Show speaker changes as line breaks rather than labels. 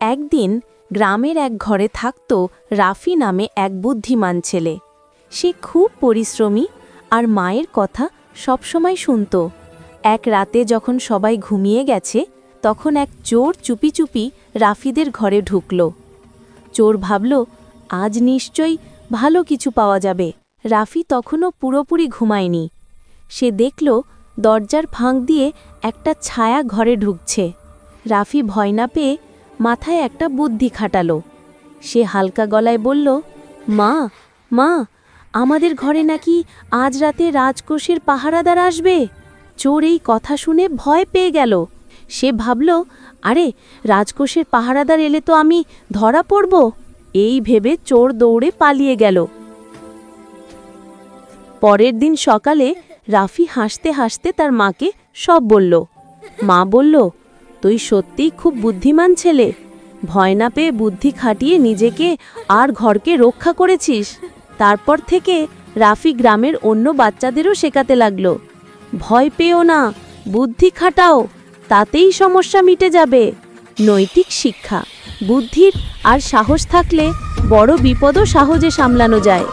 একদিন গ্রামের এক ঘরে থাকত রাফি নামে এক বুদ্ধিমান ছেলে। সে খুব পরিশ্রমী আর মায়ের কথা সবসময় শুনত। এক রাতে যখন সবাই ঘুমিয়ে গেছে, তখন এক চোর চুপি চুপি রাফিদের ঘরে ঢুকল। চোর ভাবল, আজ নিশ্চয়ই ভালো কিছু পাওয়া যাবে। রাফি তখনও পুরোপুরি ঘুমায়নি। সে দেখল দরজার ফাঁক দিয়ে একটা ছায়া ঘরে ঢুকছে। রাফি ভয় না পেয়ে মাথায় একটা বুদ্ধি খাটালো। সে হালকা গলায় বলল, মা মা, আমাদের ঘরে নাকি আজ রাতে রাজকোষের পাহারাদার আসবে। চোর এই কথা শুনে ভয় পেয়ে গেল। সে ভাবল, আরে রাজকোষের পাহারাদার এলে তো আমি ধরা পড়ব। এই ভেবে চোর দৌড়ে পালিয়ে গেল। পরের দিন সকালে রাফি হাসতে হাসতে তার মাকে সব বলল। মা বলল, তুই সত্যিই খুব বুদ্ধিমান ছেলে। ভয় না পেয়ে বুদ্ধি খাটিয়ে নিজেকে আর ঘরকে রক্ষা করেছিস। তারপর থেকে রাফি গ্রামের অন্য বাচ্চাদেরও শেখাতে লাগল, ভয় পেও না, বুদ্ধি খাটাও, তাতেই সমস্যা মিটে যাবে। নৈতিক শিক্ষা: বুদ্ধির আর সাহস থাকলে বড় বিপদও সহজে সামলানো যায়।